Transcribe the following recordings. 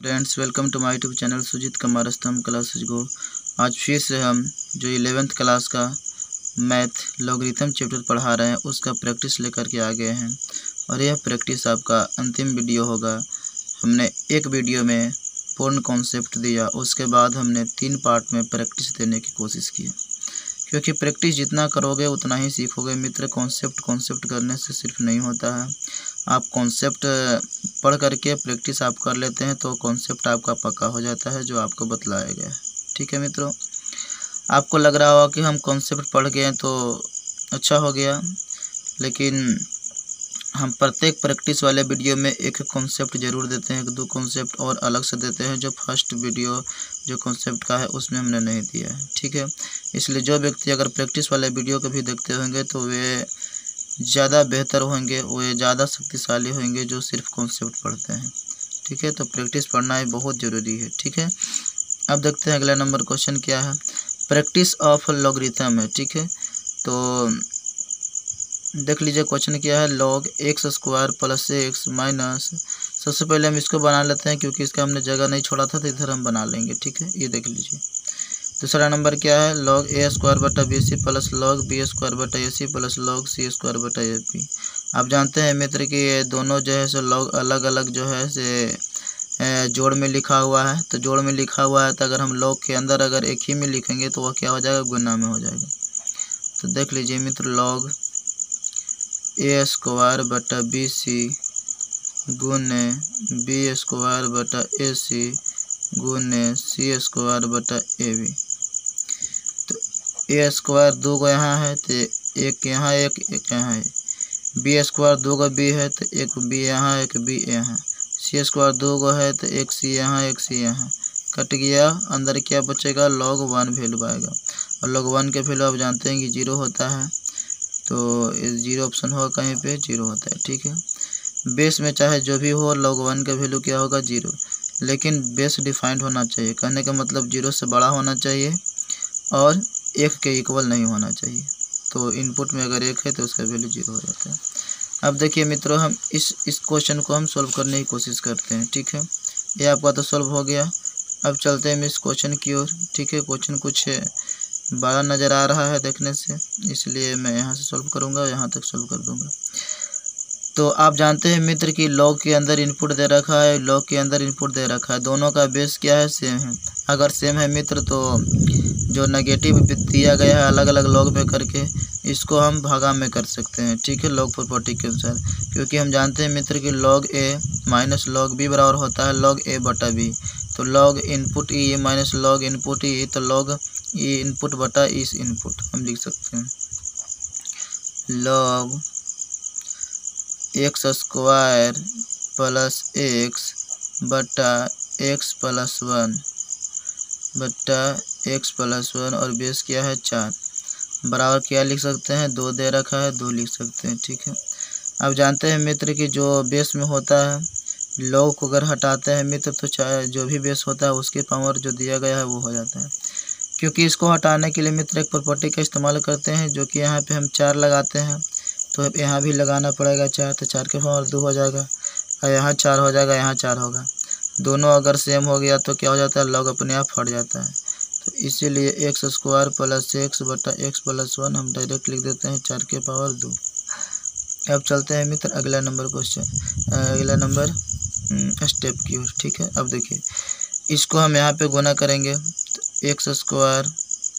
Friends, welcome to my YouTube channel Sujeet Kumar Stambh classes गो। आज फिर से हम जो 11th क्लास का मैथ लॉगरिथम चैप्टर पढ़ा रहे हैं उसका प्रैक्टिस लेकर के आ गए हैं और यह प्रैक्टिस आपका अंतिम वीडियो होगा। हमने एक वीडियो में पूर्ण कॉन्सेप्ट दिया, उसके बाद हमने 3 पार्ट में प्रैक्टिस देने की कोशिश की, क्योंकि प्रैक्टिस जितना करोगे उतना ही सीखोगे मित्र। कॉन्सेप्ट करने से सिर्फ नहीं होता है, आप कॉन्सेप्ट पढ़ करके प्रैक्टिस आप कर लेते हैं तो कॉन्सेप्ट आपका पक्का हो जाता है जो आपको बतलाया गया है। ठीक है मित्रों, आपको लग रहा होगा कि हम कॉन्सेप्ट पढ़ गए तो अच्छा हो गया, लेकिन हम प्रत्येक प्रैक्टिस वाले वीडियो में एक कॉन्सेप्ट ज़रूर देते हैं, 1-2 कॉन्सेप्ट और अलग से देते हैं जो फर्स्ट वीडियो जो कॉन्सेप्ट का है उसमें हमने नहीं दिया है। ठीक है, इसलिए जो व्यक्ति अगर प्रैक्टिस वाले वीडियो को भी देखते होंगे तो वे ज़्यादा बेहतर होंगे, वे ज़्यादा शक्तिशाली होंगे जो सिर्फ कॉन्सेप्ट पढ़ते हैं। ठीक है, तो प्रैक्टिस पढ़ना ही बहुत ज़रूरी है। ठीक है, अब देखते हैं अगला नंबर क्वेश्चन क्या है। प्रैक्टिस ऑफ लॉगरिथम है। ठीक है, तो देख लीजिए क्वेश्चन क्या है। Log x square plus x minus, सबसे पहले हम इसको बना लेते हैं क्योंकि इसका हमने जगह नहीं छोड़ा था तो इधर हम बना लेंगे। ठीक है, ये देख लीजिए। दूसरा नंबर क्या है। लॉग ए स्क्वायर बटा b c plus log b square बटा a c plus log c square बटा ए बी। आप जानते हैं मित्र कि ये दोनों जो है सो लॉग अलग अलग जो है से जोड़ में लिखा हुआ है, तो जोड़ में लिखा हुआ है तो अगर हम लॉग के अंदर अगर एक ही में लिखेंगे तो वह क्या हो जाएगा, गुना में हो जाएगा। तो देख लीजिए मित्र, लॉग ए स्क्वायर बटा बी सी गुने बी स्क्वायर बटा ए सी गुने सी स्क्वायर बटा ए बी। तो ए स्क्वायर 2 को यहाँ है तो एक यहाँ एक यहाँ है। बी स्क्वायर 2 को बी है तो एक बी यहाँ एक बी यहाँ। सी स्क्वायर 2 को है तो एक सी यहाँ एक सी यहाँ। कट गया, अंदर क्या बचेगा, log 1 वैल्यू आएगा और log 1 के वैल्यू आप जानते हैं कि 0 होता है, तो 0 ऑप्शन होगा, कहीं पे 0 होता है। ठीक है, बेस में चाहे जो भी हो log 1 का वैल्यू क्या होगा, 0, लेकिन बेस डिफाइंड होना चाहिए। कहने का मतलब 0 से बड़ा होना चाहिए और 1 के इक्वल नहीं होना चाहिए। तो इनपुट में अगर 1 है तो उसका वैल्यू 0 हो जाता है। अब देखिए मित्रों, हम इस क्वेश्चन को हम सॉल्व करने की कोशिश करते हैं। ठीक है, ये आपका तो सॉल्व हो गया। अब चलते हैं इस क्वेश्चन की ओर। ठीक है, क्वेश्चन कुछ बड़ा नज़र आ रहा है देखने से, इसलिए मैं यहाँ से सॉल्व करूँगा, यहाँ तक सॉल्व कर दूँगा। तो आप जानते हैं मित्र कि लॉग के अंदर इनपुट दे रखा है, लॉग के अंदर इनपुट दे रखा है, दोनों का बेस क्या है, सेम है। अगर सेम है मित्र तो जो नेगेटिव दिया गया है अलग अलग लॉग में करके इसको हम भागा में कर सकते हैं। ठीक है, लॉग प्रॉपर्टी के अनुसार, क्योंकि हम जानते हैं मित्र कि लॉग ए माइनस लॉग बी बराबर होता है लॉग ए बटा बी। तो log input E minus log input ई, तो लॉग ई इनपुट बटा इस इनपुट हम लिख सकते हैं। Log x square plus x बटा एक्स प्लस 1 बटा एक्स प्लस 1 और बेस क्या है 4 बराबर क्या लिख सकते हैं, 2 दे रखा है 2 लिख सकते हैं। ठीक है, अब जानते हैं मित्र कि जो बेस में होता है लॉग को अगर हटाते हैं मित्र तो चाहे जो भी बेस होता है उसके पावर जो दिया गया है वो हो जाता है। क्योंकि इसको हटाने के लिए मित्र एक प्रॉपर्टी का इस्तेमाल करते हैं जो कि यहाँ पे हम 4 लगाते हैं, तो यहाँ भी लगाना पड़ेगा 4, तो 4 के पावर 2 हो जाएगा और यहाँ 4 हो जाएगा, यहाँ 4 होगा। दोनों अगर सेम हो गया तो क्या हो जाता है, लॉग अपने आप हट जाता है। तो इसीलिए एक्स स्क्वायर प्लस एक्स बटा एक्स प्लस 1 हम डायरेक्ट लिख देते हैं 4 के पावर 2। अब चलते हैं मित्र अगला नंबर क्वेश्चन, अगला नंबर स्टेप की ओर। ठीक है, अब देखिए इसको हम यहाँ पे गुना करेंगे तो एक्स स्क्वायर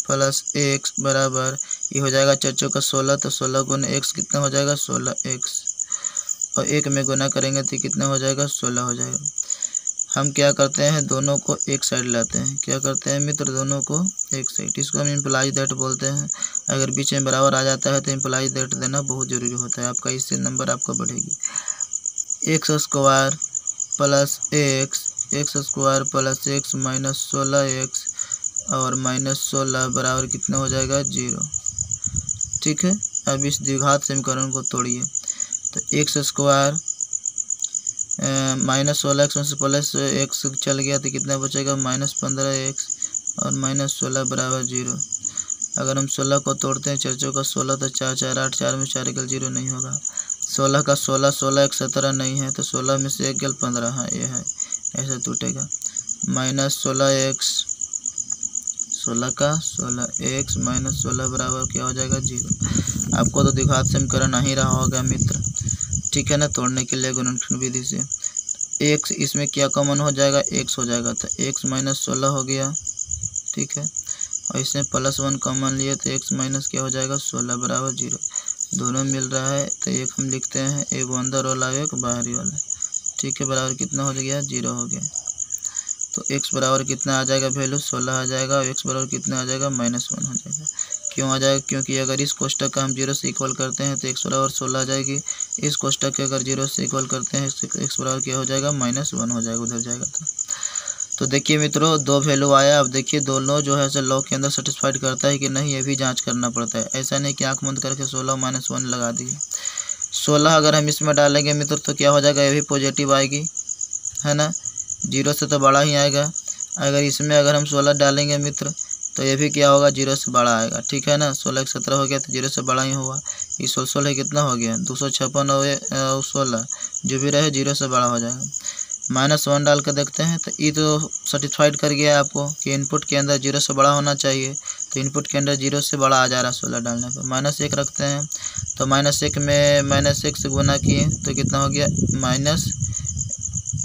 प्लस एक्स बराबर ये हो जाएगा 4 चौका 16, तो 16 गुना एक्स कितना हो जाएगा, 16x, और 1 में गुना करेंगे तो कितना हो जाएगा, 16 हो जाएगा। हम क्या करते हैं, दोनों को एक साइड लाते हैं। क्या करते हैं मित्र, दोनों को एक साइड, इसको हम इम्प्लाई दैट बोलते हैं। अगर बीच में बराबर आ जाता है तो इम्प्लाई दैट देना बहुत ज़रूरी होता है आपका, इससे नंबर आपको बढ़ेगी। X square plus x square plus x minus 16x और माइनस 16 बराबर कितना हो जाएगा, 0। ठीक है, अब इस द्विघात समीकरण को तोड़िए तो एक्स स्क्वायर माइनस 16x में से प्लस एक्स चल गया तो कितना बचेगा, माइनस 15x और माइनस 16 बराबर 0। अगर हम 16 को तोड़ते हैं, 4 चौका 16 तो 4 4 8, 4 में 4 गल 0 नहीं होगा। 16 का 16 16 1 17 नहीं है तो 16 में से 1 गल 15, हाँ ये है, ऐसा टूटेगा। माइनस 16x 16 का 16x माइनस 16 बराबर क्या हो जाएगा 0। आपको तो द्विघात समीकरण आ ही रहा होगा मित्र, ठीक है ना। तोड़ने के लिए गुणनखंड विधि से x इसमें क्या कॉमन हो जाएगा, x हो जाएगा, तो x माइनस 16 हो गया, ठीक है। और इसमें +1 कॉमन लिए तो x माइनस क्या हो जाएगा 16 बराबर 0। दोनों मिल रहा है तो एक हम लिखते हैं, एक अंदर वाला एक बाहरी वाला, ठीक है। बराबर कितना हो गया 0 हो गया। तो x बराबर कितना आ जाएगा वैल्यू 16 आ जाएगा, और x बराबर कितना आ जाएगा -1 हो जाएगा। क्यों आ जाएगा, क्योंकि अगर इस कोष्टक का हम 0 से इक्वल करते हैं तो x बराबर 16 आ जाएगी। इस कोष्टक के अगर 0 से इक्वल करते हैं तो x बराबर क्या हो जाएगा -1 हो जाएगा, उधर जाएगा। तो देखिए मित्रों, दो वैल्यू आया। अब देखिए दोनों जो है लॉग के अंदर सेटिस्फाइड करता है कि नहीं, ये भी जांच करना पड़ता है। ऐसा नहीं कि आंख बंद करके 16 -1 लगा दिए। 16 अगर हम इसमें डालेंगे मित्र तो क्या हो जाएगा, ये भी पॉजिटिव आएगी, है ना। 0 से तो बड़ा ही आएगा। अगर इसमें अगर हम 16 डालेंगे मित्र तो ये भी क्या होगा, 0 से बड़ा आएगा, ठीक है ना। 16 एक 17 हो गया तो 0 से बड़ा ही हुआ। ये 16 कितना हो गया 256 और 16 जो भी रहे 0 से बड़ा हो जाएगा। -1 डाल कर देखते हैं तो ये तो सर्टिफाइड कर गया आपको कि इनपुट के अंदर 0 से बड़ा होना चाहिए। तो इनपुट के अंदर 0 से बड़ा आ जा रहा है 16 डालने पर। -1 रखते हैं तो -1 में -1 से गुना किए तो कितना हो गया,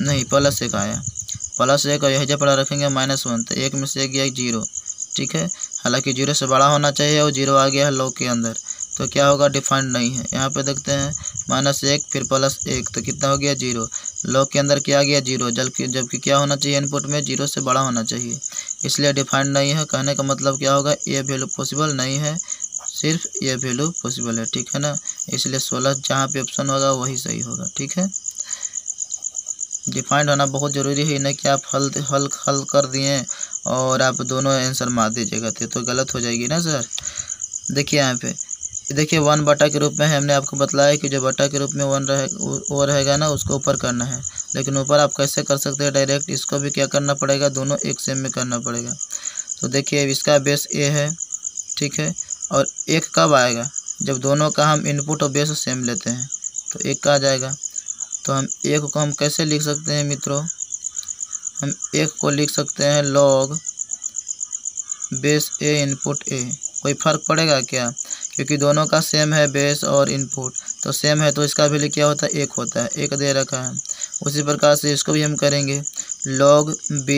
+1 आया। +1 और यह जब पड़ा रखेंगे -1 तो 1 में से 1 गया 0, ठीक है। हालांकि 0 से बड़ा होना चाहिए और 0 आ गया है लॉग के अंदर, तो क्या होगा, डिफाइंड नहीं है। यहाँ पे देखते हैं -1 फिर +1 तो कितना हो गया 0। लॉग के अंदर क्या आ गया 0, जबकि क्या होना चाहिए इनपुट में 0 से बड़ा होना चाहिए, इसलिए डिफाइंड नहीं है। कहने का मतलब क्या होगा, ये वैल्यू पॉसिबल नहीं है, सिर्फ ये वैल्यू पॉसिबल है, ठीक है ना। इसलिए 16 जहाँ पे ऑप्शन होगा वही सही होगा, ठीक है। डिफाइंड होना बहुत ज़रूरी है, नहीं कि आप हल कर दिए और आप दोनों आंसर मार दीजिएगा तो गलत हो जाएगी ना सर। देखिए यहाँ पे देखिए 1 बटा के रूप में है, हमने आपको बताया कि जो बटा के रूप में 1 वो रहेगा ना उसको ऊपर करना है। लेकिन ऊपर आप कैसे कर सकते हैं डायरेक्ट, इसको भी क्या करना पड़ेगा, दोनों एक सेम में करना पड़ेगा। तो देखिए इसका बेस a है, ठीक है। और 1 कब आएगा, जब दोनों का हम इनपुट और बेस सेम लेते हैं तो 1 का आ जाएगा। तो हम 1 को हम कैसे लिख सकते हैं मित्रों, हम 1 को लिख सकते हैं log base a input a। कोई फ़र्क पड़ेगा क्या, क्योंकि दोनों का सेम है बेस और इनपुट, तो सेम है तो इसका वैल्यू क्या होता है 1 होता है, 1 दे रखा है। उसी प्रकार से इसको भी हम करेंगे log b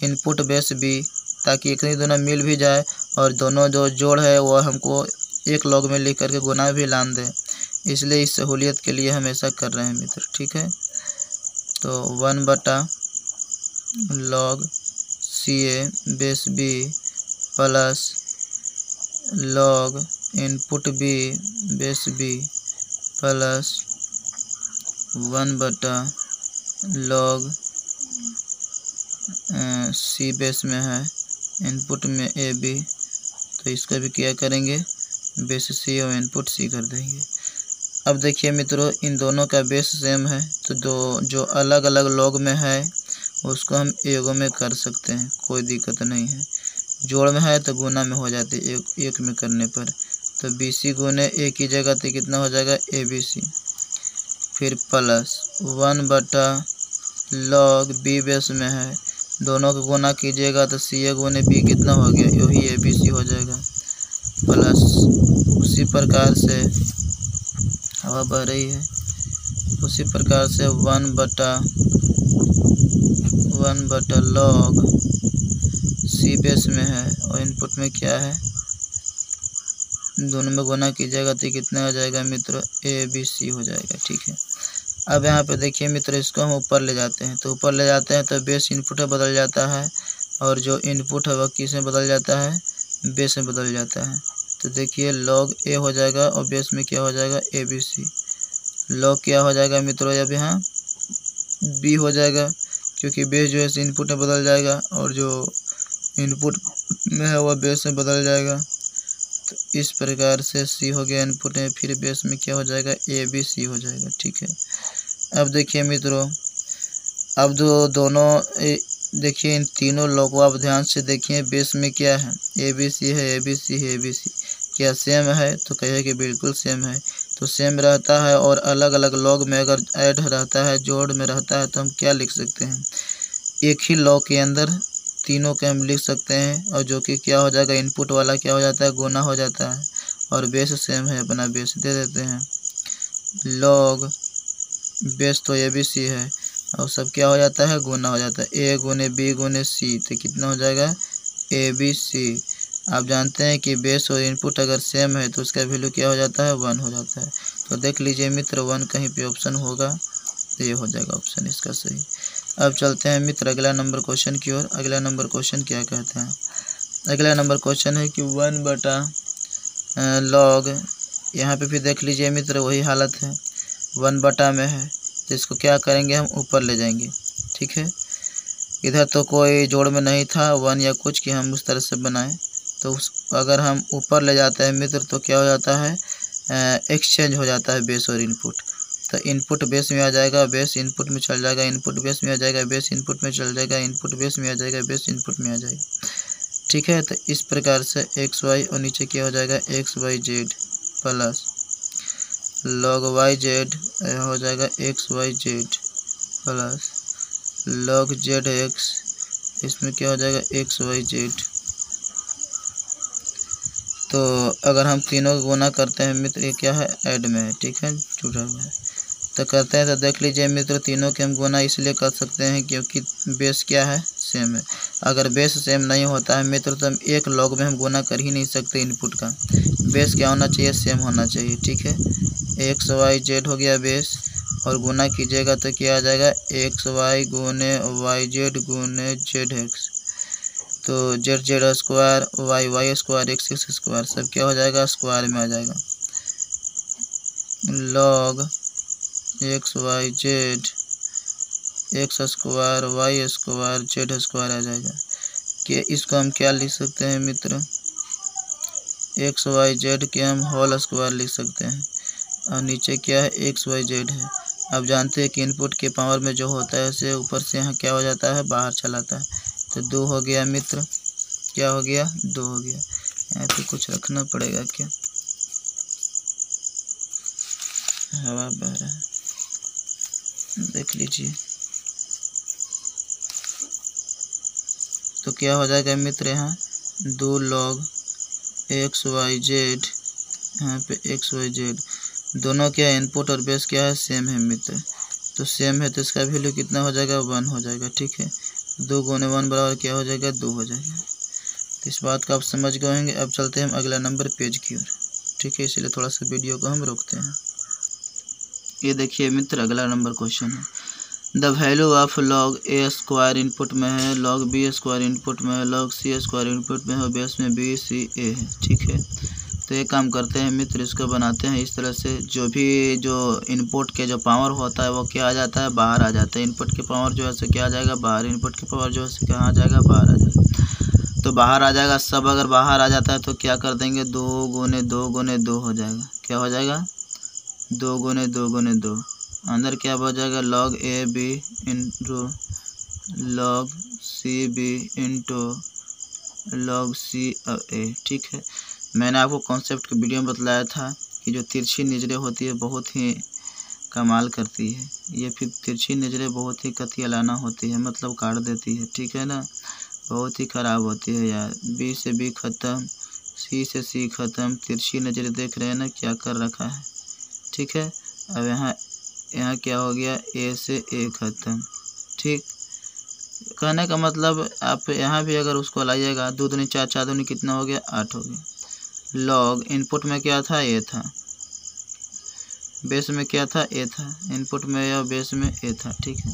input base b, ताकि एक दोनों मिल भी जाए और दोनों जो जोड़ है वो हमको एक log में लिख करके गुना भी लान दे। इसलिए इस सहूलियत के लिए हम ऐसा कर रहे हैं मित्र, ठीक है। तो 1 बटा log ca base b plus log input b base b plus 1 बटा log c बेस में है इनपुट में a b, तो इसका भी क्या करेंगे, बेस c और इनपुट c कर देंगे। अब देखिए मित्रों, इन दोनों का बेस सेम है तो जो अलग अलग log में है उसको हम एगो में कर सकते हैं, कोई दिक्कत नहीं है। जोड़ में है तो गुना में हो जाती है, एक में करने पर। तो BC गुने A की जगह तो कितना हो जाएगा ABC, फिर प्लस 1 बटा log B बेस में है, दोनों को गुना कीजिएगा तो CA गुने B कितना हो गया, वही ABC हो जाएगा। प्लस उसी प्रकार से हवा बह रही है, उसी प्रकार से 1 बटा log C बेस में है और इनपुट में क्या है, दोनों में गुना कीजिएगा तो कितना हो जाएगा मित्रों, ABC हो जाएगा, ठीक है। अब यहाँ पे देखिए मित्र, इसको हम ऊपर ले जाते हैं तो ऊपर ले जाते हैं तो बेस इनपुट में बदल जाता है और जो इनपुट है वह किस में बदल जाता है, बेस में बदल जाता है। तो देखिए log A हो जाएगा और बेस में क्या हो जाएगा ABC। log क्या हो जाएगा मित्रों, अब यहाँ B हो जाएगा क्योंकि बेस जो है इनपुट में बदल जाएगा और जो इनपुट में है वह बेस में बदल जाएगा। तो इस प्रकार से C हो गया इनपुट में, फिर बेस में क्या हो जाएगा, ABC हो जाएगा, ठीक है। अब देखिए मित्रों, अब दोनों देखिए इन तीनों log को आप ध्यान से देखिए, बेस में क्या है, ABC है, ABC है, ABC क्या सेम है, तो कहिए कि बिल्कुल सेम है। तो सेम रहता है, और अलग अलग लॉग में अगर ऐड रहता है, जोड़ में रहता है, तो हम क्या लिख सकते हैं, एक ही लॉग के अंदर तीनों के हम लिख सकते हैं, और जो कि क्या हो जाएगा, इनपुट वाला क्या हो जाता है, गुना हो जाता है, और बेस सेम है, अपना बेस दे देते हैं। लॉग बेस तो ए बी सी है, और सब क्या हो जाता है, गुना हो जाता है, ए गुने बी गुने सी, तो कितना हो जाएगा, ए बी सी। आप जानते हैं कि बेस और इनपुट अगर सेम है तो उसका वैल्यू क्या हो जाता है, 1 हो जाता है। तो देख लीजिए मित्र, 1 कहीं पे ऑप्शन होगा तो ये हो जाएगा ऑप्शन इसका सही। अब चलते हैं मित्र अगला नंबर क्वेश्चन की ओर। अगला नंबर क्वेश्चन क्या कहते हैं, अगला नंबर क्वेश्चन है कि 1 बटा लॉग, यहाँ पे भी देख लीजिए मित्र वही हालत है, 1 बटा में है, तो इसको क्या करेंगे, हम ऊपर ले जाएंगे। ठीक है, इधर तो कोई जोड़ में नहीं था 1 या कुछ कि हम उस तरह से बनाएं, तो अगर हम ऊपर ले जाते हैं मित्र तो क्या हो जाता है, एक्सचेंज हो जाता है बेस और इनपुट। तो इनपुट बेस में आ जाएगा, बेस इनपुट में चल जाएगा, इनपुट बेस में आ जाएगा, बेस इनपुट में चल जाएगा, इनपुट बेस में आ जाएगा, बेस इनपुट में आ जाएगा। ठीक है, तो इस प्रकार से एक्स वाई और नीचे क्या हो जाएगा, x Y z plus log y z हो जाएगा x Y z plus log z x, इसमें क्या हो जाएगा, एक्स वाई जेड। तो अगर हम तीनों को गुना करते हैं मित्र, ये क्या है, ऐड में है। ठीक है, जुड़ा हुआ है, तो करते हैं। तो देख लीजिए मित्र, तीनों के हम गुना इसलिए कर सकते हैं क्योंकि बेस क्या है, सेम है। अगर बेस सेम नहीं होता है मित्र तो हम एक लॉग में हम गुना कर ही नहीं सकते इनपुट का। बेस क्या होना चाहिए, सेम होना चाहिए। ठीक है, एक्स वाई जेड हो गया बेस, और गुना कीजिएगा तो क्या आ जाएगा, एक्स वाई गुने वाई जेड गुने जेड एक्स, तो Z Z square, Y Y square, X X square, सब क्या हो जाएगा, स्क्वायर में आ जाएगा। Log X Y Z X square Y square Z square आ जाएगा। कि इसको हम क्या लिख सकते हैं मित्र, एक्स वाई जेड के हम होल स्क्वायर लिख सकते हैं, और नीचे क्या है, एक्स वाई जेड है। अब जानते हैं कि इनपुट के पावर में जो होता है उसे ऊपर से यहाँ क्या हो जाता है, बाहर चलाता है। तो 2 हो गया मित्र, क्या हो गया, 2 हो गया। यहाँ पे कुछ रखना पड़ेगा क्या, हवा बह रहा है, देख लीजिए। तो क्या हो जाएगा मित्र, यहाँ 2 लॉग एक्स वाई जेड, यहाँ पे एक्स वाई जेड, दोनों क्या है, इनपुट और बेस क्या है, सेम है मित्र। तो सेम है तो इसका वैल्यू कितना हो जाएगा, 1 हो जाएगा। ठीक है, 2 गुने 1 बराबर क्या हो जाएगा, 2 हो जाएगा। तो इस बात को आप समझ गए होंगे। अब चलते हैं हम अगला नंबर पेज की ओर। ठीक है, इसलिए थोड़ा सा वीडियो को हम रोकते हैं। ये देखिए मित्र, अगला नंबर क्वेश्चन है, the value of log a square input में है, लॉग बी स्क्वायर इनपुट में है, लॉग सी स्क्वायर इनपुट में है, बेस में बी सी ए है। ठीक है, तो ये काम करते हैं मित्र, इसको बनाते हैं इस तरह से, जो इनपुट के जो पावर होता है वो क्या आ जाता है, बाहर आ जाता है। इनपुट की पावर जो है सो क्या आ जाएगा, बाहर, इनपुट की पावर जो है सो कहाँ आ जाएगा, बाहर आ जाएगा। तो बाहर आ जाएगा, सब अगर बाहर आ जाता है तो क्या कर देंगे, 2 गुने 2 गुने 2 हो जाएगा। क्या हो जाएगा, 2 गुने 2 गुने 2, अंदर क्या हो जाएगा, log A B into log C B into log C A. ठीक है, मैंने आपको कॉन्सेप्ट के वीडियो में बतलाया था कि जो तिरछी नज़रें होती है बहुत ही कमाल करती है। ये फिर तिरछी नज़रें बहुत ही कतियालाना होती है, मतलब काट देती है। ठीक है ना, बहुत ही ख़राब होती है यार। बी से बी ख़त्म, सी से सी ख़त्म, तिरछी नज़रें देख रहे हैं ना क्या कर रखा है। ठीक है, अब यहाँ क्या हो गया, ए से ए ख़त्म। ठीक, कहने का मतलब आप यहाँ भी अगर उसको लाइएगा, 2 दूनी 4, 4 दूनी कितना हो गया, 8 हो गया। लॉग इनपुट में क्या था, ए था, बेस में क्या था, ए था, इनपुट में या बेस में ए था। ठीक है,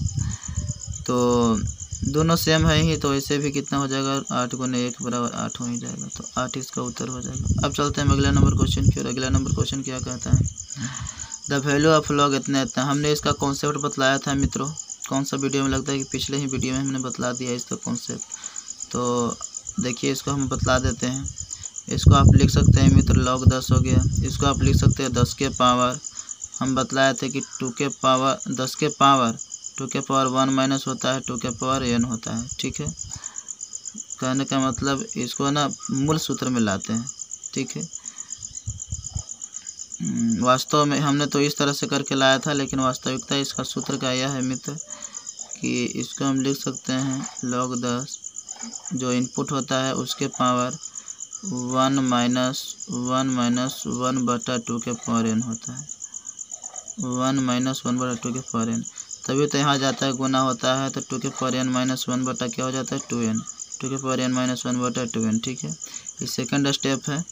तो दोनों सेम है ही, तो ऐसे भी कितना हो जाएगा, 8 गुने 1 बराबर 8 हो ही जाएगा। तो 8 इसका उत्तर हो जाएगा। अब चलते हैं अगला नंबर क्वेश्चन की ओर। अगला नंबर क्वेश्चन क्या कहता है, द वैल्यू ऑफ लॉग इतना इतना। हमने इसका कॉन्सेप्ट बतलाया था मित्रों, कौन सा वीडियो में, लगता है कि पिछले ही वीडियो में हमने बतला दिया इसका कॉन्सेप्ट। तो देखिए, इसको हम बतला देते हैं। इसको आप लिख सकते हैं मित्र, लॉग 10 हो गया। इसको आप लिख सकते हैं 10 के पावर, हम बतलाए थे कि 2 के पावर 10 के पावर 2 के पावर 1 माइनस होता है, 2 के पावर n होता है। ठीक है, कहने का मतलब इसको ना मूल सूत्र में लाते हैं। ठीक है, वास्तव में हमने तो इस तरह से करके लाया था, लेकिन वास्तविकता इसका सूत्र का यह है मित्र कि इसको हम लिख सकते हैं log 10 जो इनपुट होता है उसके पावर 1 माइनस 1/2 के पावर n होता है, 1 माइनस 1/2 के पावर n। तभी तो यहाँ जाता है गुना होता है तो 2 के पावर n माइनस 1 बटा क्या हो जाता है 2n, 2 के पावर n माइनस 1/2n। ठीक है, ये सेकंड स्टेप है,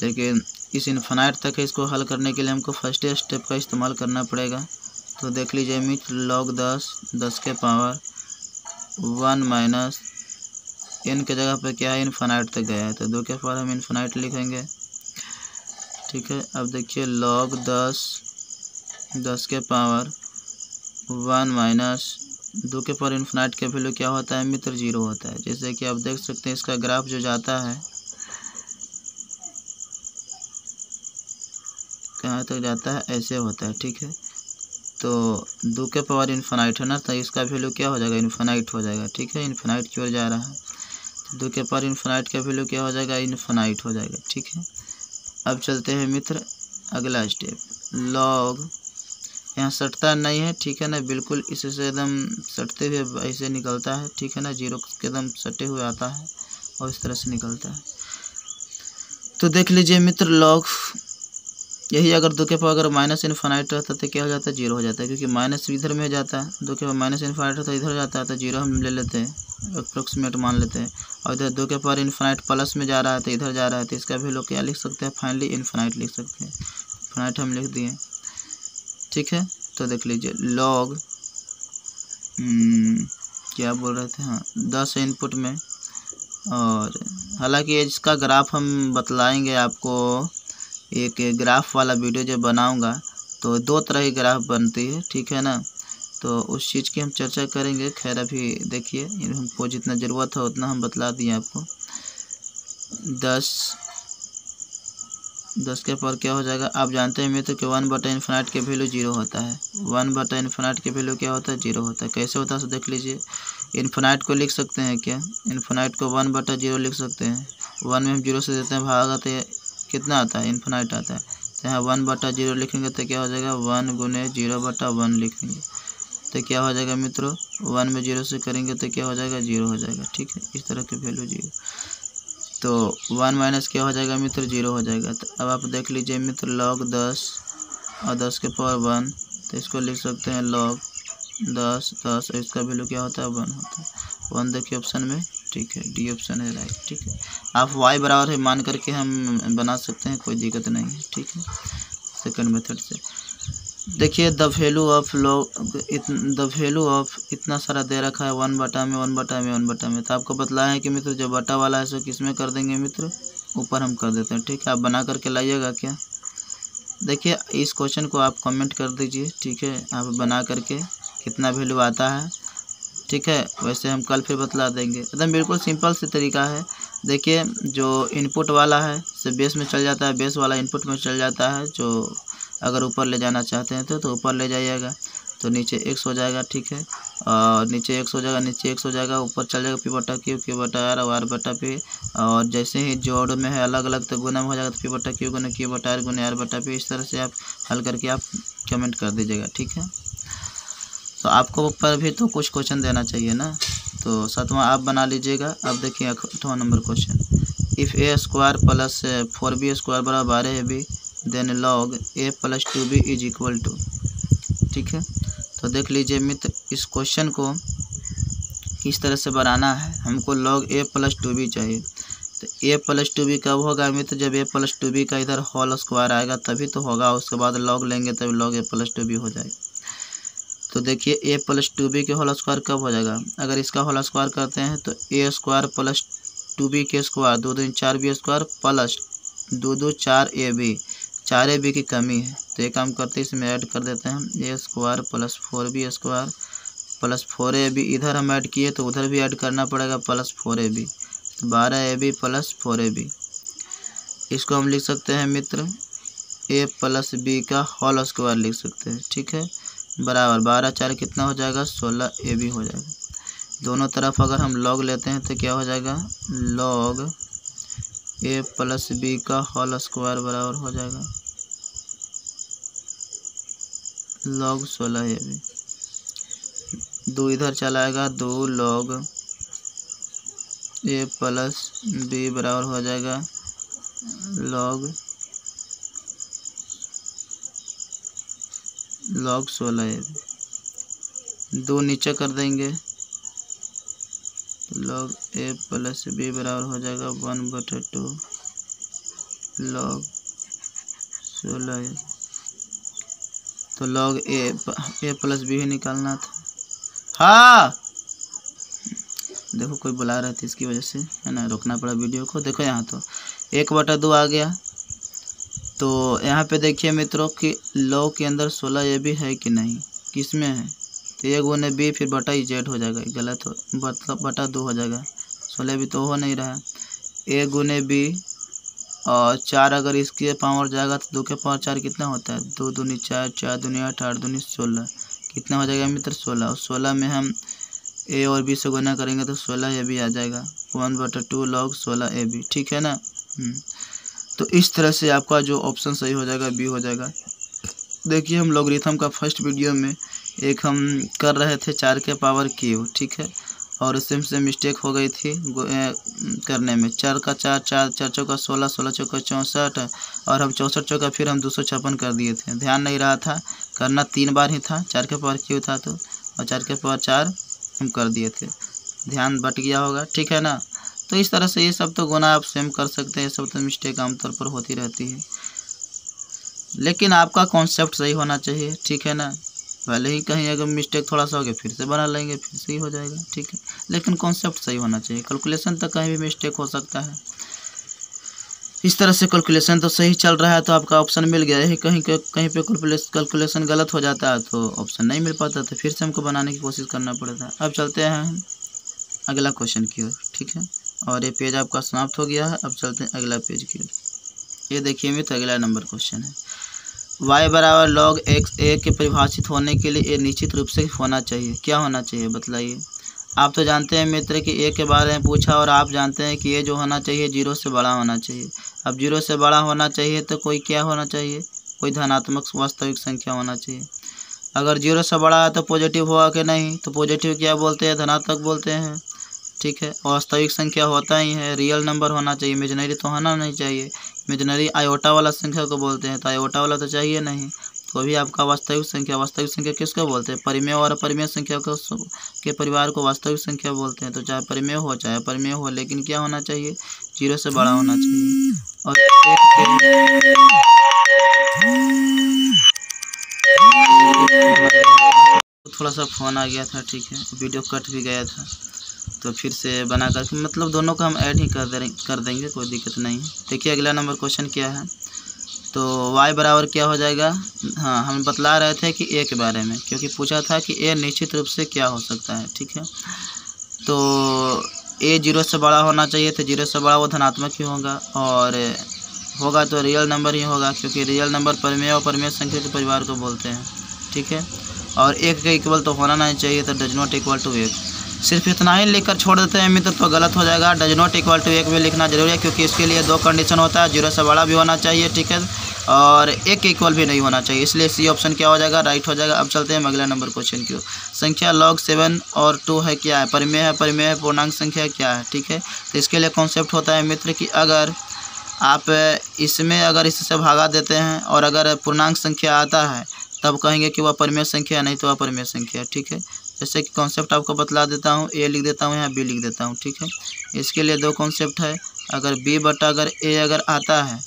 लेकिन इस इन्फिनाइट तक है, इसको हल करने के लिए हमको फर्स्ट स्टेप का इस्तेमाल करना पड़ेगा। तो देख लीजिए मित्र, log 10 के पावर 1 माइनस n के जगह पे क्या है इन्फिनाइट तक गया है तो 2 के पावर हम इन्फिनाइट लिखेंगे। ठीक है, अब देखिए log 10 के पावर 1 माइनस 2 के पावर इन्फिनाइट का वैल्यू क्या होता है मित्र 0 होता है। जैसे कि आप देख सकते हैं इसका ग्राफ जो जाता है कहाँ तक जाता है, ऐसे होता है। ठीक है, तो 2 के पावर इन्फिनाइट है ना, तो इसका वैल्यू क्या हो जाएगा इन्फिनाइट हो जाएगा। ठीक है, इन्फिनाइट की ओर जा रहा है तो 2 के पावर इन्फिनाइट का वैल्यू क्या हो जाएगा इन्फिनाइट हो जाएगा। ठीक है, अब चलते हैं मित्र अगला स्टेप, लॉग यहाँ सटता नहीं है। ठीक है ना, बिल्कुल इससे एकदम सटते हुए ऐसे निकलता है। ठीक है ना, 0 के एकदम सटे हुए आता है और इस तरह से निकलता है। तो देख लीजिए मित्र, लॉग यही अगर 2 के पावर अगर माइनस इन्फिनाइट रहता तो क्या हो जाता है 0 हो जाता है, क्योंकि माइनस इधर में जाता है। 2 के पावर माइनस इन्फिनाइट रहता है इधर जाता है तो 0 हम ले लेते हैं, अप्रोक्सीमेट मान लेते हैं। और इधर 2 के पावर इन्फिनाइट प्लस में जा रहा है तो इधर जा रहा है तो इसका वैल्यू क्या लिख सकते हैं फाइनली इन्फिनाइट लिख सकते हैं। इन्फिनाइट हम लिख दिए। ठीक है, तो देख लीजिए लॉग क्या बोल रहे थे, हाँ 10 इनपुट में, और हालांकि इसका ग्राफ हम बतलाएंगे आपको, एक ग्राफ वाला वीडियो जब बनाऊंगा तो 2 तरह की ग्राफ बनती है। ठीक है ना, तो उस चीज़ की हम चर्चा करेंगे। खैर अभी देखिए हमको जितना ज़रूरत है उतना हम बतला दिए आपको। 10 के पावर क्या हो जाएगा, आप जानते हैं मित्र कि 1 बटा इन्फिनाइट के वैल्यू 0 होता है। 1 बटा इन्फिनाइट के वैल्यू क्या होता है 0 होता है। कैसे होता है तो देख लीजिए, इन्फिनाइट को लिख सकते हैं क्या, इन्फिनाइट को 1 बटा 0 लिख सकते हैं। 1 में हम 0 से देते हैं भाग आते हैं, कितना आता है इन्फिनाइट आता है, तो यहाँ 1 बटा 0 लिखेंगे तो क्या हो जाएगा 1 गुने 0 बटा 1 लिखेंगे तो क्या हो जाएगा मित्रों, 1 में 0 से करेंगे तो क्या हो जाएगा 0 हो जाएगा। ठीक है, इस तरह के वैल्यू 0, तो 1 माइनस क्या हो जाएगा मित्र 0 हो जाएगा। तो अब आप देख लीजिए मित्र, log 10 और 10 के पावर 1, तो इसको लिख सकते हैं log 10 और इसका वैल्यू क्या होता है 1 होता है। 1 देखिए ऑप्शन में। ठीक है, डी ऑप्शन है राइट। ठीक है, आप y बराबर है मान करके हम बना सकते हैं, कोई दिक्कत नहीं है। ठीक है, सेकंड मेथड से देखिए, द वैल्यू ऑफ इतना सारा दे रखा है 1 बटा में 1 बटा में 1 बटा में, तो आपको बतलाया है कि मित्र जो बटा वाला है सो किस में कर देंगे मित्र, ऊपर हम कर देते हैं। ठीक है, आप बना करके लाइएगा क्या, देखिए इस क्वेश्चन को आप कमेंट कर दीजिए। ठीक है, आप बना करके कितना वैल्यू आता है। ठीक है, वैसे हम कल फिर बतला देंगे। एकदम बिल्कुल सिंपल से तरीका है। देखिए जो इनपुट वाला है से बेस में चल जाता है, बेस वाला इनपुट में चल जाता है। जो अगर ऊपर ले जाना चाहते हैं तो ऊपर ले जाइएगा तो नीचे x हो जाएगा। ठीक है, और नीचे x हो जाएगा, नीचे x हो जाएगा, ऊपर चल जाएगा p बटा r और r बटा p, और जैसे ही जोड़ में है अलग अलग तो गुना में हो जाएगा तो p बटा q गुना q बटा r गुना r बटा p। इस तरह से आप हल करके आप कमेंट कर दीजिएगा। ठीक है, तो आपको ऊपर भी तो कुछ क्वेश्चन देना चाहिए ना, तो 7वां आप बना लीजिएगा। अब देखिए 8वां number question, if a square plus 4b square बराबर 12ab then log a plus 2b is equal to. ठीक है, तो देख लीजिए मित्र, इस क्वेश्चन को किस तरह से बनाना है। हमको log a प्लस 2b चाहिए, तो a प्लस 2b कब होगा मित्र, जब a प्लस 2b का इधर होल स्क्वायर आएगा तभी तो होगा, उसके बाद log लेंगे तभी log a प्लस 2b हो जाएगा। तो देखिए a प्लस 2b के होल स्क्वायर कब हो जाएगा, अगर इसका होल स्क्वायर करते हैं तो a स्क्वायर प्लस 2b के स्क्वायर 2 दूनी 4b square plus 2 2 4ab, 4ab की कमी है तो एक काम करते हैं इसमें ऐड कर देते हैं हम, a square plus 4b square plus 4ab, इधर हम ऐड किए तो उधर भी ऐड करना पड़ेगा plus 4ab, 12ab plus 4ab। इसको हम लिख सकते हैं मित्र a प्लस b का होल स्क्वायर लिख सकते हैं। ठीक है, बराबर 12 4 कितना हो जाएगा 16ab हो जाएगा। दोनों तरफ अगर हम log लेते हैं तो क्या हो जाएगा, log a प्लस b का होल स्क्वायर बराबर हो जाएगा log 16 ए बी। 2 इधर चला आएगा, 2 log ए प्लस बी बराबर हो जाएगा log 16 ए बी। 2 नीचे कर देंगे, log ए प्लस बी बराबर हो जाएगा 1/2 log 16 ए। तो log ए प्लस बी ही निकालना था। हाँ देखो कोई बुला रहा था, इसकी वजह से है ना रोकना पड़ा वीडियो को। देखो यहाँ तो 1/2 आ गया। तो यहाँ पे देखिए मित्रों कि log के अंदर 16 ए बी है कि नहीं, किस में है, तो ए गुने बी फिर बटा जेड हो जाएगा, गलत हो, बटा 2 हो जाएगा। 16 भी तो हो नहीं रहा। ए गुने बी और 4 अगर इसके पावर जाएगा तो 2 के पावर 4 कितना होता है, 2 दूनी 4, 4 दूनी 8, 8 दूनी 16, कितना हो जाएगा मित्र 16। और 16 में हम ए और बी से गुना करेंगे तो 16 ए बी आ जाएगा, 1/2 log 16 ए बी, ठीक है ना। तो इस तरह से आपका जो ऑप्शन सही हो जाएगा बी हो जाएगा। देखिए हम लॉगरिथम का फर्स्ट वीडियो में एक हम कर रहे थे 4 के पावर क्यूब, ठीक है, और उससे हमसे मिस्टेक हो गई थी करने में। 4 का 4, 4 चौका 16, 16 चौका 64 और हम 64 चौका फिर हम 256 कर दिए थे। ध्यान नहीं रहा था, करना 3 बार ही था, 4 के पावर क्यूब था तो, और 4 के पावर 4 हम कर दिए थे, ध्यान बट गया होगा, ठीक है ना। तो इस तरह से ये सब तो गुना आप सेम कर सकते हैं, ये सब तो मिस्टेक आमतौर पर होती रहती है, लेकिन आपका कॉन्सेप्ट सही होना चाहिए, ठीक है ना। पहले ही कहीं अगर मिस्टेक थोड़ा सा हो गया फिर से बना लेंगे, फिर सही हो जाएगा, ठीक है, लेकिन कॉन्सेप्ट सही होना चाहिए। कैलकुलेशन तक कहीं भी मिस्टेक हो सकता है। इस तरह से कैलकुलेशन तो सही चल रहा है तो आपका ऑप्शन मिल गया है, कहीं पे कैलकुलेशन गलत हो जाता है तो ऑप्शन नहीं मिल पाता, तो फिर से हमको बनाने की कोशिश करना पड़ता है। अब चलते हैं हम अगला क्वेश्चन की ओर, ठीक है, और ये पेज आपका समाप्त हो गया है। अब चलते हैं अगला पेज की ओर। ये देखिए मित्र अगला नंबर क्वेश्चन है, y बराबर log x a के परिभाषित होने के लिए ये निश्चित रूप से होना चाहिए, क्या होना चाहिए बताइए। आप तो जानते हैं मित्र कि a के बारे में पूछा और आप जानते हैं कि ये जो होना चाहिए 0 से बड़ा होना चाहिए। अब 0 से बड़ा होना चाहिए तो कोई क्या होना चाहिए, कोई धनात्मक वास्तविक संख्या होना चाहिए। अगर 0 से बड़ा है तो पॉजिटिव होगा कि नहीं, तो पॉजिटिव क्या बोलते हैं, धनात्मक बोलते हैं, ठीक है। वास्तविक संख्या होता ही है, रियल नंबर होना चाहिए, इमेजिनरी तो होना नहीं चाहिए। इमेजिनरी आयोटा वाला संख्या को बोलते हैं, तो आयोटा वाला तो चाहिए नहीं। तो अभी आपका वास्तविक संख्या किसको बोलते हैं, परिमेय और अपरिमेय संख्या के परिवार को वास्तविक संख्या बोलते हैं। तो चाहे परिमेय हो चाहे अपरिमेय हो, लेकिन क्या होना चाहिए, 0 से बड़ा होना चाहिए। और थोड़ा सा फ़ोन आ गया था, ठीक है, वीडियो कट भी गया था, तो फिर से बना करके मतलब दोनों को हम ऐड ही कर देंगे, कोई दिक्कत नहीं है। देखिए अगला नंबर क्वेश्चन क्या है, तो y बराबर क्या हो जाएगा। हाँ हम बतला रहे थे कि a के बारे में, क्योंकि पूछा था कि a निश्चित रूप से क्या हो सकता है, ठीक है। तो a 0 से बड़ा होना चाहिए, तो 0 से बड़ा वो धनात्मक ही होगा, और होगा तो रियल नंबर ही होगा, क्योंकि रियल नंबर परिमेय और परिमेय संख्या के परिवार को बोलते हैं, ठीक है। और 1 के इक्वल तो होना नहीं चाहिए, तो डज नॉट इक्वल टू 1। सिर्फ इतना ही लिखकर छोड़ देते हैं मित्र तो गलत हो जाएगा। डज नॉट इक्वल टू 1 में लिखना जरूरी है, क्योंकि इसके लिए 2 कंडीशन होता है, 0 से बड़ा भी होना चाहिए, ठीक है, और 1 के इक्वल भी नहीं होना चाहिए, इसलिए सी ऑप्शन क्या हो जाएगा, राइट हो जाएगा। अब चलते हैं अगला नंबर क्वेश्चन की ओर। संख्या log 7 और 2 है, क्या है, परिमेय है, पूर्णांक संख्या क्या है, ठीक है। तो इसके लिए कॉन्सेप्ट होता है मित्र कि अगर आप इसमें अगर इससे भागा देते हैं और अगर पूर्णांक संख्या आता है तब कहेंगे कि वह परिमेय संख्या, नहीं तो अपरिमेय संख्या, ठीक है। जैसे कि कॉन्सेप्ट आपको बतला देता हूँ, ए लिख देता हूँ, यहाँ बी लिख देता हूँ, ठीक है। इसके लिए 2 कॉन्सेप्ट है, अगर बी बटा अगर ए अगर आता है,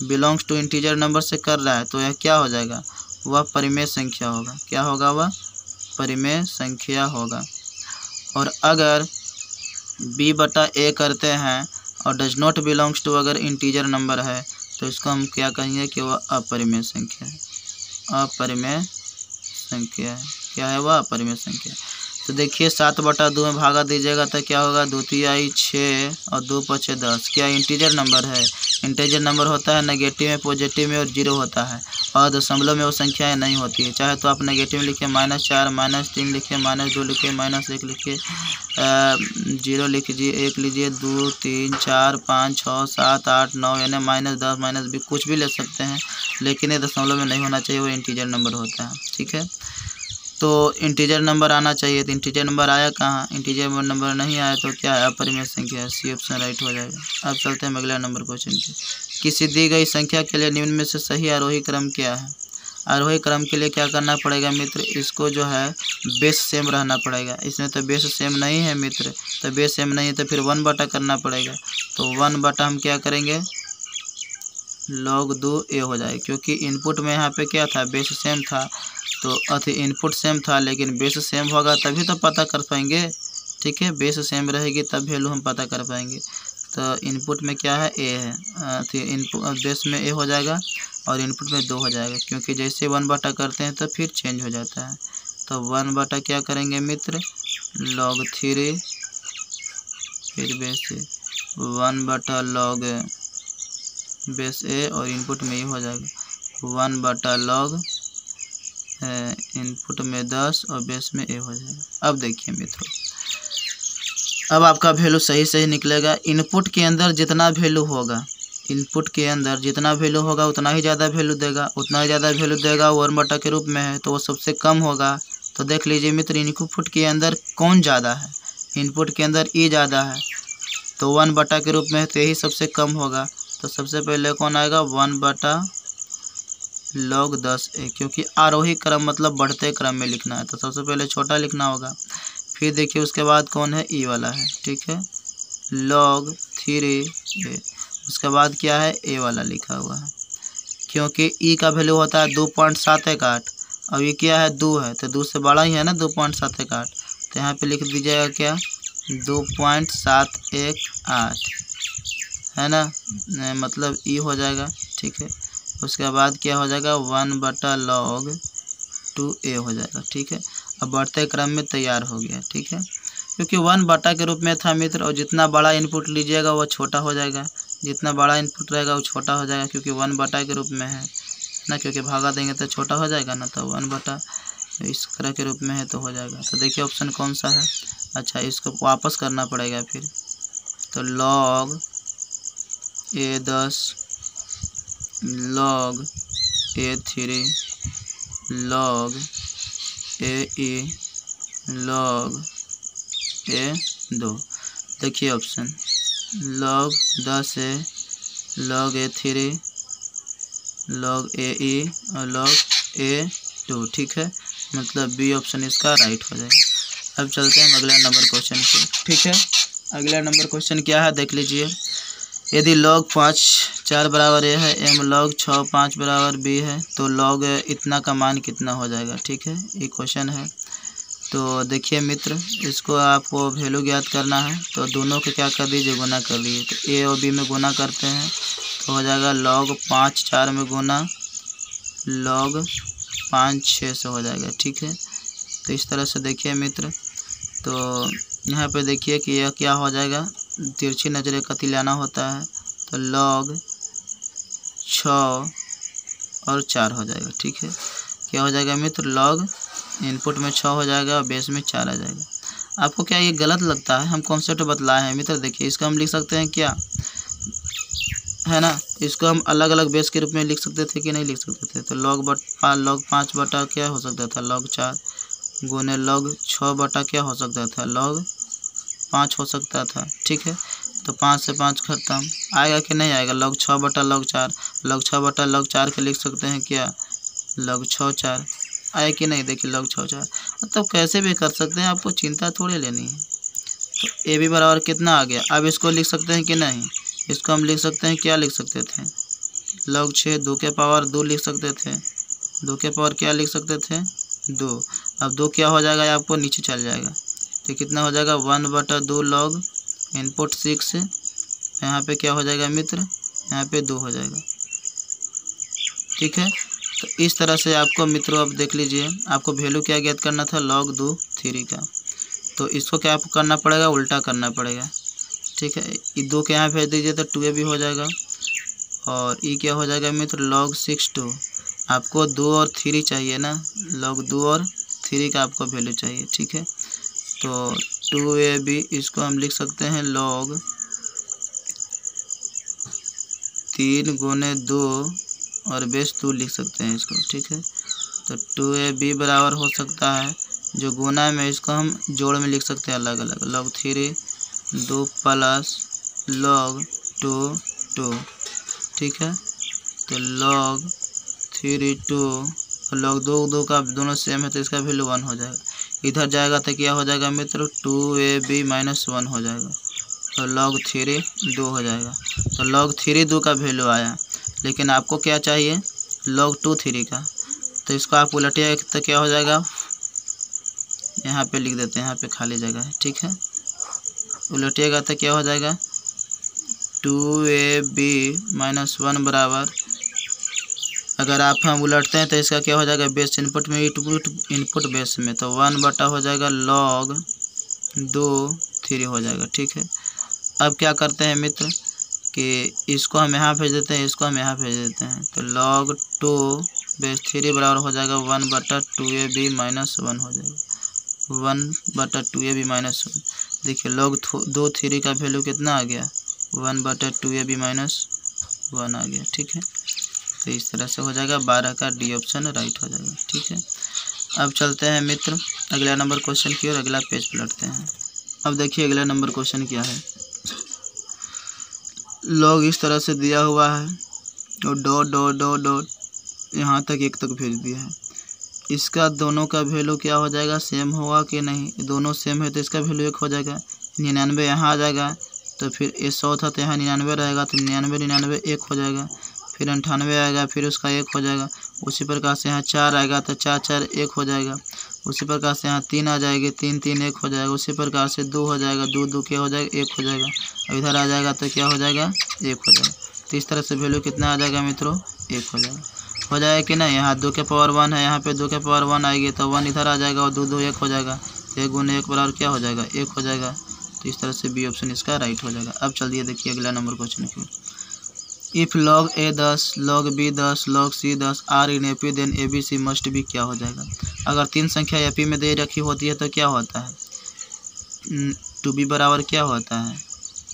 बिलोंग्स टू इंटीजर नंबर से कर रहा है, तो यह क्या हो जाएगा, वह परिमेय संख्या होगा, क्या होगा, वह परिमेय संख्या होगा। और अगर बी बटा ए करते हैं और डज नॉट बिलोंग्स टू अगर इंटीजर नंबर है, तो इसको हम क्या कहेंगे कि वह अपरिमेय संख्या है, अपरिमेय संख्या है, क्या है वह अपरिमेय संख्या। तो देखिए 7/2 में भागा दीजिएगा तो क्या होगा, 2 तिहाई 6 और 2 पचे 10। क्या इंटीजर नंबर है? इंटीजर नंबर होता है नेगेटिव में, पॉजिटिव में और जीरो होता है, और दशमलव में वो संख्याएं नहीं होती है। चाहे तो आप नेगेटिव में लिखिए -4, -3 लिखिए, -2 लिखिए, -1 लिखिए, 0 लीजिए, 1 लीजिए, 2 3 4 5 6 7 8 9 यानी -10 -20 कुछ भी ले सकते हैं, लेकिन ये दशमलव में नहीं होना चाहिए, वो इंटीजर नंबर होता है। ठीक है, तो इंटीजर नंबर आना चाहिए, तो इंटीजर नंबर आया कहाँ? इंटीजर नंबर नहीं आया तो क्या है? अपरिमेय संख्या। सी ऑप्शन राइट हो जाएगा। अब चलते हैं अगला नंबर क्वेश्चन पे। किसी दी गई संख्या के लिए निम्न में से सही आरोही क्रम क्या है? आरोही क्रम के लिए क्या करना पड़ेगा मित्र? इसको जो है बेस सेम रहना पड़ेगा। इसमें तो बेस सेम नहीं है मित्र, तो बेस सेम नहीं है तो फिर 1/, करना पड़ेगा। तो 1/, हम क्या करेंगे, log 2a हो जाएगा, क्योंकि इनपुट में यहाँ पे क्या था, बेस सेम था। तो इनपुट सेम था, लेकिन बेस सेम होगा तभी तो पता कर पाएंगे। ठीक है, बेस सेम रहेगी तब वैल्यू हम पता कर पाएंगे। तो इनपुट में क्या है, ए है, इनपुट बेस में ए हो जाएगा और इनपुट में 2 हो जाएगा, क्योंकि जैसे 1/, करते हैं तो फिर चेंज हो जाता है। तो 1/, क्या करेंगे मित्र, log 3 फिर बेस ए, 1/, log बेस ए और इनपुट में ये हो जाएगा 1/, log इनपुट में 10 और बेस में ए हो जाएगा। अब देखिए मित्रों, अब आपका वैल्यू सही सही निकलेगा। इनपुट के अंदर जितना वैल्यू होगा, इनपुट के अंदर जितना वैल्यू होगा उतना ही ज़्यादा वैल्यू देगा, उतना ही ज़्यादा वैल्यू देगा। 1/, के रूप में है तो वो सबसे कम होगा। तो देख लीजिए मित्र, इनपुट के अंदर कौन ज़्यादा है? इनपुट के अंदर ई ज़्यादा है, तो 1/, के रूप में है तो यही सबसे कम होगा। तो सबसे पहले कौन आएगा, 1/, log 10a, क्योंकि आरोही क्रम मतलब बढ़ते क्रम में लिखना है, तो सबसे पहले छोटा लिखना होगा। फिर देखिए उसके बाद कौन है, ई वाला है। ठीक है, log 3a, उसके बाद क्या है, ए वाला लिखा हुआ है, क्योंकि ई का वैल्यू होता है 2.718, और ये क्या है, 2 है, तो 2 से बड़ा ही है ना 2.718, तो यहाँ पे लिख दीजिएगा क्या, 2.718 है ना, मतलब ई हो जाएगा। ठीक है, उसके बाद क्या हो जाएगा, 1/, log 2a हो जाएगा। ठीक है, अब बढ़ते क्रम में तैयार हो गया। ठीक है, क्योंकि 1/, के रूप में था मित्र, और जितना बड़ा इनपुट लीजिएगा वो छोटा हो जाएगा, जितना बड़ा इनपुट रहेगा वो छोटा हो जाएगा, क्योंकि 1/, के रूप में है ना, क्योंकि भागा देंगे तो छोटा हो जाएगा ना, तो 1/, इस तरह के रूप में है तो हो जाएगा। तो देखिए ऑप्शन कौन सा है, अच्छा इसको वापस करना पड़ेगा फिर, तो log A10, log A3, log AE, log A2। देखिए option, log 10a, log A3, log AE और log A2। ठीक है, मतलब बी ऑप्शन इसका राइट हो जाएगा। अब चलते हैं अगला नंबर क्वेश्चन पे। ठीक है, अगला नंबर क्वेश्चन क्या है देख लीजिए। यदि log 5 4 बराबर ए है, m log 6 5 बराबर b है, तो log इतना का मान कितना हो जाएगा। ठीक है, ये क्वेश्चन है। तो देखिए मित्र, इसको आपको वैल्यू ज्ञात करना है, तो दोनों को क्या कर दीजिए, गुना कर लीजिए। तो ए और बी में गुना करते हैं तो हो जाएगा log 5 4 में गुना log 5 6 से हो जाएगा। ठीक है, तो इस तरह से देखिए मित्र, तो यहाँ पे देखिए कि यह क्या हो जाएगा, तिरछी नजरें कतिलाना होता है, तो log 6 और 4 हो जाएगा। ठीक है, क्या हो जाएगा मित्र, log इनपुट में 6 हो जाएगा और बेस में 4 आ जाएगा। आपको क्या ये गलत लगता है? हम कॉन्सेप्ट बतलाए हैं मित्र। देखिए इसको हम लिख सकते हैं क्या है ना, इसको हम अलग अलग बेस के रूप में लिख सकते थे कि नहीं लिख सकते थे। तो log 5 क्या हो सकता था, log 4 गुने log 6 क्या हो सकता था, log 5 हो सकता था। ठीक है, तो 5 से 5 खत्म, आएगा कि नहीं आएगा, log 6/log 4, log 6/log 4 के लिख सकते हैं क्या, log 6 4, आए कि नहीं, देखिए log 6 4, मतलब कैसे भी कर सकते हैं, आपको चिंता थोड़ी लेनी है। तो ए बी बराबर कितना आ गया, अब इसको लिख सकते हैं कि नहीं, इसको हम लिख सकते हैं, क्या लिख सकते थे, log 6 2 के पावर 2 लिख सकते थे, 2 के पावर क्या लिख सकते थे, 2। अब 2 क्या हो जाएगा, आपको नीचे चल जाएगा, तो कितना हो जाएगा, 1/2 log इनपुट 6, यहाँ पे क्या हो जाएगा मित्र, यहाँ पे 2 हो जाएगा। ठीक है, तो इस तरह से आपको मित्रों अब देख लीजिए, आपको वैल्यू क्या ज्ञात करना था, log 2 3 का। तो इसको क्या करना पड़ेगा, उल्टा करना पड़ेगा। ठीक है, ये 2 के यहाँ भेज दीजिए तो 2ab हो जाएगा। और ये क्या हो जाएगा मित्र, log 6 2। आपको 2 और 3 चाहिए ना, log 2 और 3 का आपको वैल्यू चाहिए। ठीक है, तो 2ab इसको हम लिख सकते हैं log 3 गुने 2 और बेस 2 लिख सकते हैं इसको। ठीक है, तो 2ab बराबर हो सकता है, जो गुना में इसको हम जोड़ में लिख सकते हैं अलग अलग, log 3 2 प्लस log 2 2। ठीक है, तो log 3 2 और log 2 का दोनों सेम है तो इसका वैल्यू 1 हो जाएगा। इधर जाएगा तो क्या हो जाएगा मित्र, 2ab माइनस 1 हो जाएगा, तो log 3 2 हो जाएगा। तो log 3 2 का वैल्यू आया, लेकिन आपको क्या चाहिए, log 2 3 का। तो इसको आप उलटिएगा तो क्या हो जाएगा, यहाँ पे लिख देते हैं, यहाँ पे खाली जगह है। ठीक है, उलटिएगा तो क्या हो जाएगा, 2ab माइनस 1 बराबर, अगर आप हम उलटते हैं तो इसका क्या हो जाएगा, बेस इनपुट में इनपुट बेस में, तो 1 बटा हो जाएगा log 2 3 हो जाएगा। ठीक है, अब क्या करते हैं मित्र कि इसको हम यहाँ भेज देते हैं, इसको हम यहाँ भेज देते हैं, तो log 2 बेस 3 बराबर हो जाएगा 1 बटा 2ab माइनस 1 हो जाएगा, 1 बटा 2ab माइनस 1। देखिए log 2 3 का वैल्यू कितना आ गया, 1 बटा 2ab माइनस 1 आ गया। ठीक है, तो इस तरह से हो जाएगा, 12 का डी ऑप्शन राइट हो जाएगा। ठीक है, अब चलते हैं मित्र अगला नंबर क्वेश्चन की ओर, अगला पेज पलटते हैं। अब देखिए अगला नंबर क्वेश्चन क्या है, log इस तरह से दिया हुआ है और डॉट डॉट डॉट डॉट यहाँ तक 1 तक भेज दिया है। इसका दोनों का वैल्यू क्या हो जाएगा, सेम होगा कि नहीं, दोनों सेम है तो इसका वैल्यू 1 हो जाएगा। 99 यहाँ आ जाएगा तो फिर ये 100 था तो यहाँ 99 रहेगा, तो 99 99 1 हो जाएगा। फिर 98 आएगा, फिर उसका 1 हो जाएगा। उसी प्रकार से यहाँ 4 आएगा तो 4 4 1 हो जाएगा। उसी प्रकार से यहाँ 3 आ जाएगी, 3 3 1 हो जाएगा। उसी प्रकार से 2 हो जाएगा, 2 2 क्या हो जाएगा, 1 हो जाएगा। और इधर आ जाएगा तो क्या हो जाएगा, 1 हो जाएगा। तो इस तरह से वैल्यू कितना आ जाएगा मित्रों, 1 हो जाएगा। हो जाएगा कि नहीं, यहाँ 2 के पावर 1 है, यहाँ पे 2 के पावर 1 आएगी तो 1 इधर आ जाएगा और 2 2 1 हो जाएगा। 1 गुने 1 बराबर क्या हो जाएगा, 1 हो जाएगा। तो इस तरह से बी ऑप्शन इसका राइट हो जाएगा। अब चलिए देखिए अगला नंबर क्वेश्चन की। If log a 10 log b 10 log c 10 are in AP then ABC must be क्या हो जाएगा। अगर 3 संख्या AP में दे रखी होती है तो क्या होता है, 2b बराबर क्या होता है,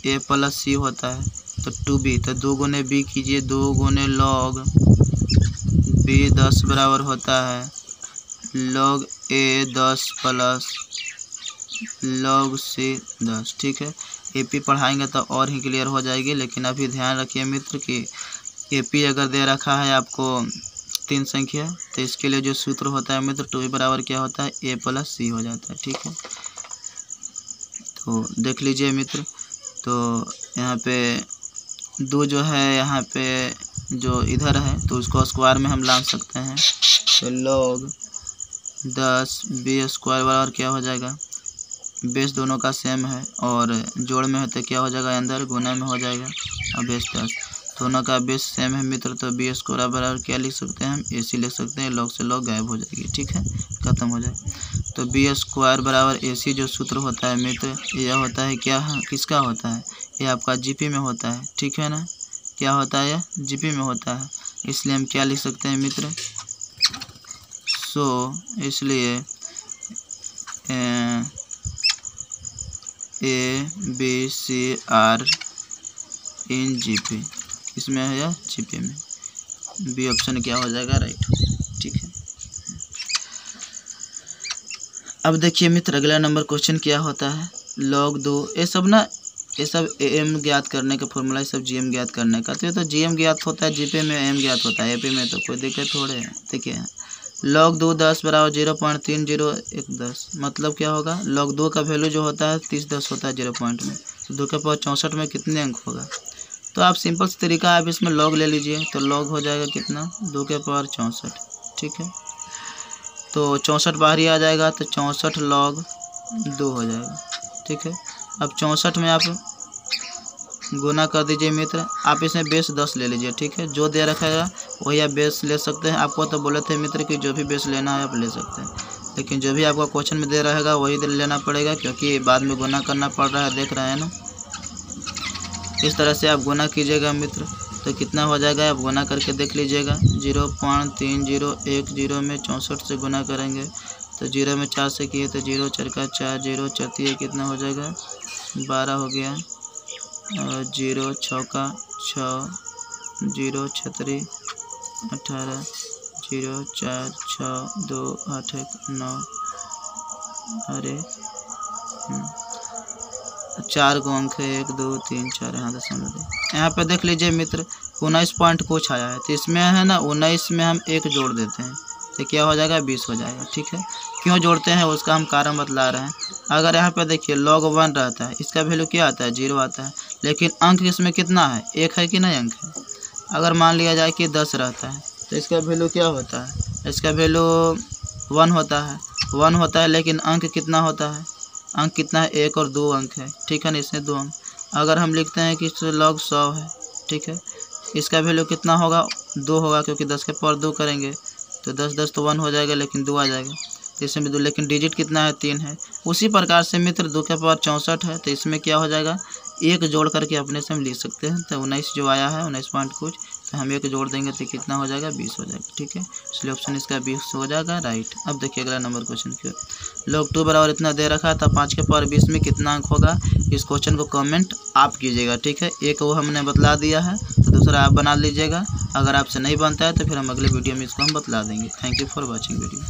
a प्लस c होता है। तो 2b, तो 2 गुने b कीजिए, 2 गुने log b 10 बराबर होता है log a 10 plus log c 10। ठीक है, AP पढ़ाएंगे तो और ही क्लियर हो जाएगी, लेकिन अभी ध्यान रखिए मित्र कि AP अगर दे रखा है आपको 3 संख्या तो इसके लिए जो सूत्र होता है मित्र 2b बराबर क्या होता है, a प्लस c हो जाता है। ठीक है, तो देख लीजिए मित्र, तो यहाँ पे 2 जो है यहाँ पे जो इधर है तो उसको स्क्वायर में हम ला सकते हैं। तो log 10 b स्क्वायर बराबर क्या हो जाएगा, बेस दोनों का सेम है और जोड़ में है तो क्या हो जाएगा, अंदर गुना में हो जाएगा और बेस 10 दोनों का बेस सेम है मित्र। तो बी स्क्वायर बराबर क्या लिख सकते हैं, हम AC लिख सकते हैं, log से log गायब हो जाएगी। ठीक है, खत्म हो जाएगा। तो बी स्क्वायर बराबर AC जो सूत्र होता है मित्र, यह होता है क्या, किसका होता है, ये आपका GP में होता है। ठीक है ना, क्या होता है, GP में होता है, इसलिए हम क्या लिख सकते हैं मित्र, सो इसलिए ABC आर इन GP, इसमें है या GP में, बी ऑप्शन क्या हो जाएगा, राइट। ठीक है, अब देखिए मित्र अगला नंबर क्वेश्चन क्या होता है, log 2, ये सब AM ज्ञात करने का फॉर्मूला, सब GM ज्ञात करने का। तो GM ज्ञात होता है, GP में AM ज्ञात होता है, AP में तो कोई दिक्कत थोड़े है। देखिए log 2 10 बराबर 0.30 10, मतलब क्या होगा, log 2 का वैल्यू जो होता है 30 10 होता है 0 पॉइंट में, तो 2 के पावर 64 में कितने अंक होगा। तो आप सिंपल से तरीका आप इसमें log ले लीजिए, तो log हो जाएगा कितना, 2 के पावर 64। ठीक है, तो 64 बाहर ही आ जाएगा तो 64 log 2 हो जाएगा। ठीक है, अब 64 में आप गुना कर दीजिए मित्र, आप इसमें बेस 10 ले लीजिए। ठीक है, जो दे रखेगा वही आप बेस ले सकते हैं। आपको तो बोले थे मित्र कि जो भी बेस लेना है आप ले सकते हैं। लेकिन जो भी आपका क्वेश्चन में दे रहेगा वही लेना पड़ेगा, क्योंकि बाद में गुना करना पड़ रहा है, देख रहे हैं ना। इस तरह से आप गुना कीजिएगा मित्र, तो कितना हो जाएगा आप गुना करके देख लीजिएगा। 0.3010 में 64 से गुना करेंगे तो 0 में 4 से किए तो 0 4 का 4, 0 4 कितना हो जाएगा 12 हो गया, और 0 6 का 6, 0 6 18, 0 4 6 2 8 1 9, अरे 4 को अंक है 1 2 3 4, यहाँ दशमलव। यहाँ पे देख लीजिए मित्र 19 पॉइंट कुछ आया है, तो इसमें है ना 19 में हम 1 जोड़ देते हैं तो क्या हो जाएगा 20 हो जाएगा। ठीक है, क्यों जोड़ते हैं उसका हम कारण बतला रहे हैं। अगर यहाँ पे देखिए log 1 रहता है, इसका वैल्यू क्या आता है 0 आता है, लेकिन अंक इसमें कितना है 1 है कि नहीं अंक है। अगर मान लिया जाए कि 10 रहता है तो इसका वैल्यू क्या होता है, इसका वैल्यू 1 होता है, 1 होता है, लेकिन अंक कितना होता है, अंक कितना है 1 और 2 अंक है। ठीक है ना, इसमें 2 अंक। अगर हम लिखते हैं कि log 100 है, ठीक है, इसका वैल्यू कितना होगा 2 होगा, क्योंकि 10 के पावर 2 करेंगे तो 10 10 तो 1 हो जाएगा, लेकिन 2 आ जाएगा, तो इसमें भी 2, लेकिन डिजिट कितना है 3 है। उसी प्रकार से मित्र 2 के पावर 64 है, तो इसमें क्या हो जाएगा 1 जोड़ करके अपने से हम लिख सकते हैं। तो 19 जो आया है 19 पॉइंट कुछ, तो हम 1 जोड़ देंगे तो कितना हो जाएगा 20 हो जाएगा। ठीक है, इसलिए ऑप्शन इसका 20 हो जाएगा राइट। अब देखिए अगला नंबर क्वेश्चन की ओर। log 2 बराबर इतना दे रखा था, 5 के पावर 20 में कितना अंक होगा, इस क्वेश्चन को कमेंट आप कीजिएगा। ठीक है, एक वो हमने बतला दिया है, तो दूसरा आप बना लीजिएगा। अगर आपसे नहीं बनता है तो फिर हम अगले वीडियो में इसको हम बतला देंगे। Thank you for watching video.